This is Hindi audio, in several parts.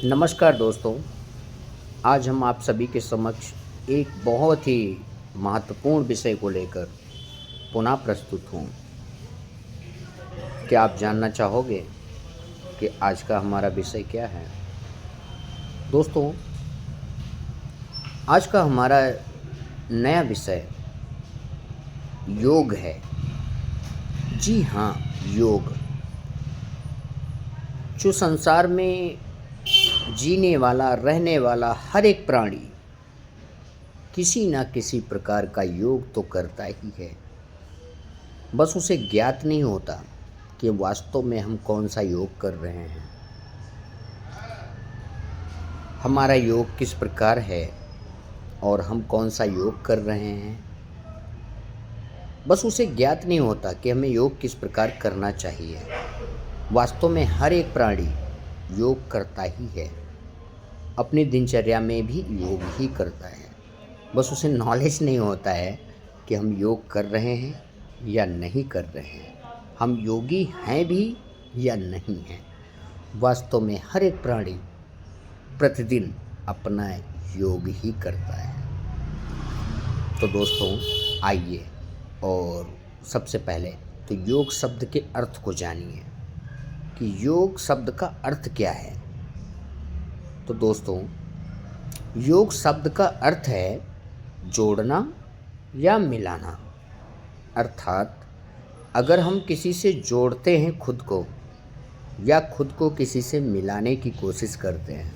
नमस्कार दोस्तों। आज हम आप सभी के समक्ष एक बहुत ही महत्वपूर्ण विषय को लेकर पुनः प्रस्तुत हूँ। क्या आप जानना चाहोगे कि आज का हमारा विषय क्या है? दोस्तों, आज का हमारा नया विषय योग है। जी हाँ, योग जो संसार में जीने वाला, रहने वाला हर एक प्राणी किसी न किसी प्रकार का योग तो करता ही है। बस उसे ज्ञात नहीं होता कि वास्तव में हम कौन सा योग कर रहे हैं, हमारा योग किस प्रकार है और हम कौन सा योग कर रहे हैं। बस उसे ज्ञात नहीं होता कि हमें योग किस प्रकार करना चाहिए। वास्तव में हर एक प्राणी योग करता ही है, अपनी दिनचर्या में भी योग ही करता है। बस उसे नॉलेज नहीं होता है कि हम योग कर रहे हैं या नहीं कर रहे हैं, हम योगी हैं भी या नहीं हैं। वास्तव में हर एक प्राणी प्रतिदिन अपना योग ही करता है। तो दोस्तों, आइए और सबसे पहले तो योग शब्द के अर्थ को जानिए कि योग शब्द का अर्थ क्या है। तो दोस्तों, योग शब्द का अर्थ है जोड़ना या मिलाना। अर्थात अगर हम किसी से जोड़ते हैं खुद को या खुद को किसी से मिलाने की कोशिश करते हैं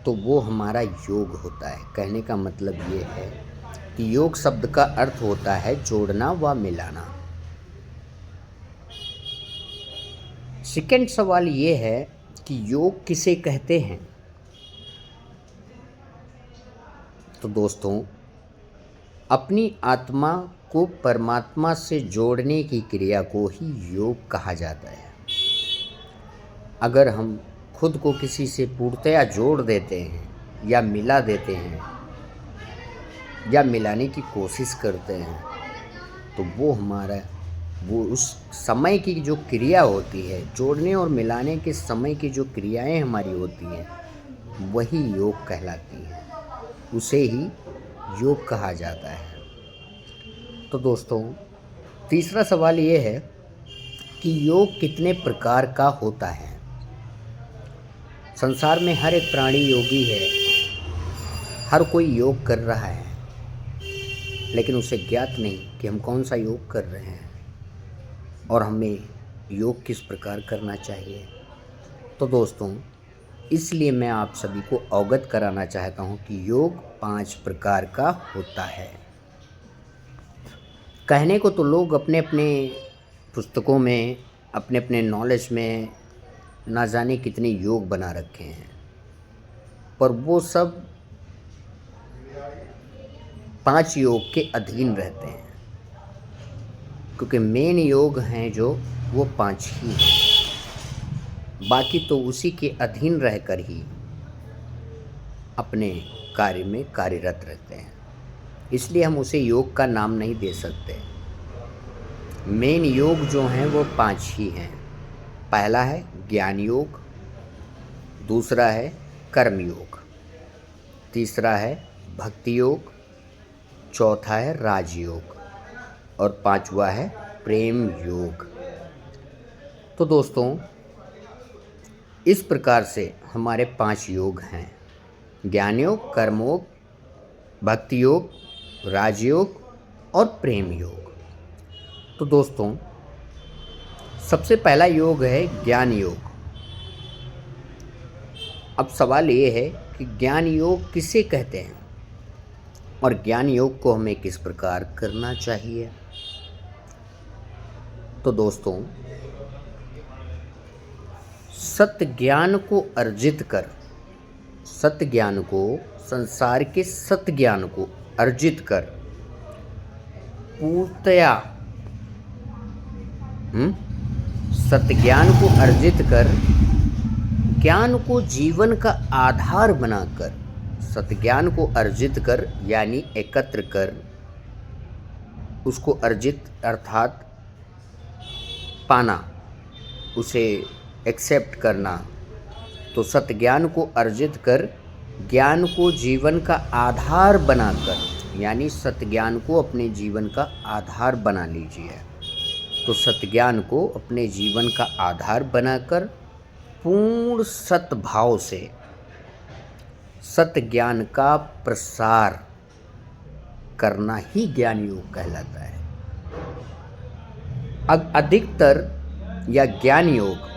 तो वो हमारा योग होता है। कहने का मतलब ये है कि योग शब्द का अर्थ होता है जोड़ना व मिलाना। सेकंड सवाल ये है कि योग किसे कहते हैं। तो दोस्तों, अपनी आत्मा को परमात्मा से जोड़ने की क्रिया को ही योग कहा जाता है। अगर हम खुद को किसी से पूर्णतया जोड़ देते हैं या मिला देते हैं या मिलाने की कोशिश करते हैं तो वो उस समय की जो क्रिया होती है, जोड़ने और मिलाने के समय की जो क्रियाएं हमारी होती हैं वही योग कहलाती हैं, उसे ही योग कहा जाता है। तो दोस्तों, तीसरा सवाल ये है कि योग कितने प्रकार का होता है। संसार में हर एक प्राणी योगी है, हर कोई योग कर रहा है, लेकिन उसे ज्ञात नहीं कि हम कौन सा योग कर रहे हैं और हमें योग किस प्रकार करना चाहिए। तो दोस्तों, इसलिए मैं आप सभी को अवगत कराना चाहता हूं कि योग 5 प्रकार का होता है। कहने को तो लोग अपने अपने पुस्तकों में, अपने अपने नॉलेज में ना जाने कितने योग बना रखे हैं, पर वो सब 5 योग के अधीन रहते हैं, क्योंकि मेन योग हैं जो वो 5 ही हैं। बाकी तो उसी के अधीन रहकर ही अपने कार्य में कार्यरत रहते हैं, इसलिए हम उसे योग का नाम नहीं दे सकते। मेन योग जो हैं वो 5 ही हैं। पहला है ज्ञान योग, दूसरा है कर्म योग, तीसरा है भक्ति योग, चौथा है राजयोग और 5वां है प्रेम योग। तो दोस्तों, इस प्रकार से हमारे 5 योग हैं: ज्ञान योग, कर्म योग, भक्ति योग, राजयोग और प्रेम योग। तो दोस्तों, सबसे पहला योग है ज्ञान योग। अब सवाल ये है कि ज्ञान योग किसे कहते हैं और ज्ञान योग को हमें किस प्रकार करना चाहिए। तो दोस्तों, सत्य ज्ञान को अर्जित कर, सत्य ज्ञान को, संसार के सत्य ज्ञान को अर्जित कर पूर्णतया सत्य ज्ञान को अर्जित कर, ज्ञान को जीवन का आधार बनाकर, सत्य ज्ञान को अर्जित कर यानी एकत्र कर, उसको अर्जित अर्थात पाना, उसे एक्सेप्ट करना, तो सत्य ज्ञान को अर्जित कर ज्ञान को जीवन का आधार बनाकर, यानी सत्य ज्ञान को अपने जीवन का आधार बना लीजिए। तो सत्य ज्ञान को अपने जीवन का आधार बनाकर पूर्ण सद्भाव से सत्य ज्ञान का प्रसार करना ही ज्ञान योग कहलाता है। अधिकतर या ज्ञान योग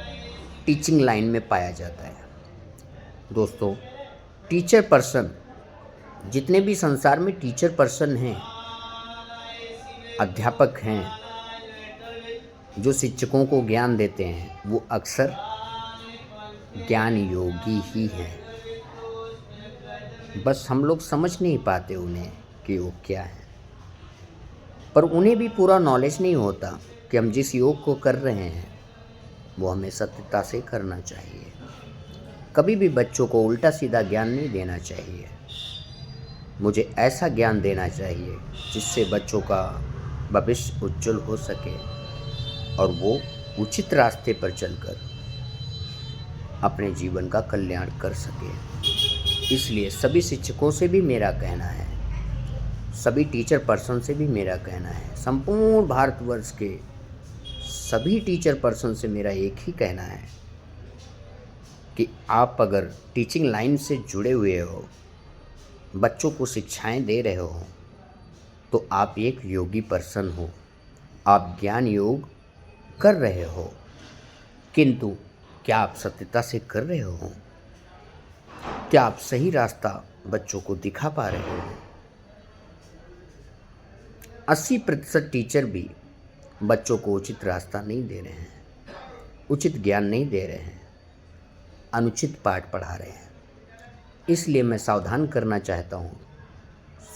टीचिंग लाइन में पाया जाता है। दोस्तों, टीचर पर्सन, जितने भी संसार में टीचर पर्सन हैं, अध्यापक हैं, जो शिक्षकों को ज्ञान देते हैं, वो अक्सर ज्ञान योगी ही हैं। बस हम लोग समझ नहीं पाते उन्हें कि वो क्या है, पर उन्हें भी पूरा नॉलेज नहीं होता कि हम जिस योग को कर रहे हैं वो हमें सत्यता से करना चाहिए। कभी भी बच्चों को उल्टा सीधा ज्ञान नहीं देना चाहिए। मुझे ऐसा ज्ञान देना चाहिए जिससे बच्चों का भविष्य उज्जवल हो सके और वो उचित रास्ते पर चलकर अपने जीवन का कल्याण कर सके। इसलिए सभी शिक्षकों से भी मेरा कहना है, सभी टीचर पर्सन से भी मेरा कहना है, संपूर्ण भारतवर्ष के सभी टीचर पर्सन से मेरा एक ही कहना है कि आप अगर टीचिंग लाइन से जुड़े हुए हो, बच्चों को शिक्षाएं दे रहे हो, तो आप एक योगी पर्सन हो, आप ज्ञान योग कर रहे हो। किंतु क्या आप सत्यता से कर रहे हो? क्या आप सही रास्ता बच्चों को दिखा पा रहे हो? 80% टीचर भी बच्चों को उचित रास्ता नहीं दे रहे हैं, उचित ज्ञान नहीं दे रहे हैं, अनुचित पाठ पढ़ा रहे हैं। इसलिए मैं सावधान करना चाहता हूँ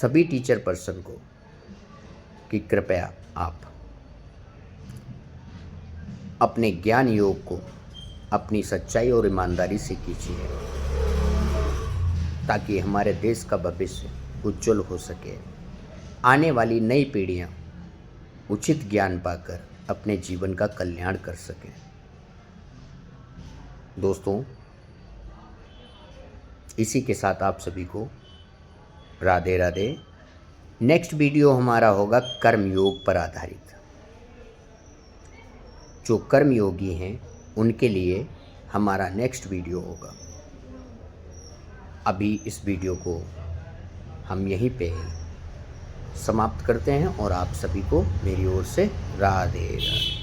सभी टीचर पर्सन को कि कृपया आप अपने ज्ञान योग को अपनी सच्चाई और ईमानदारी से कीजिए, ताकि हमारे देश का भविष्य उज्जवल हो सके। आने वाली नई पीढ़ियाँ उचित ज्ञान पाकर अपने जीवन का कल्याण कर सकें। दोस्तों, इसी के साथ आप सभी को राधे राधे। नेक्स्ट वीडियो हमारा होगा कर्म योग पर आधारित। जो कर्म योगी हैं उनके लिए हमारा नेक्स्ट वीडियो होगा। अभी इस वीडियो को हम यहीं पे समाप्त करते हैं और आप सभी को मेरी ओर से राधे राधे।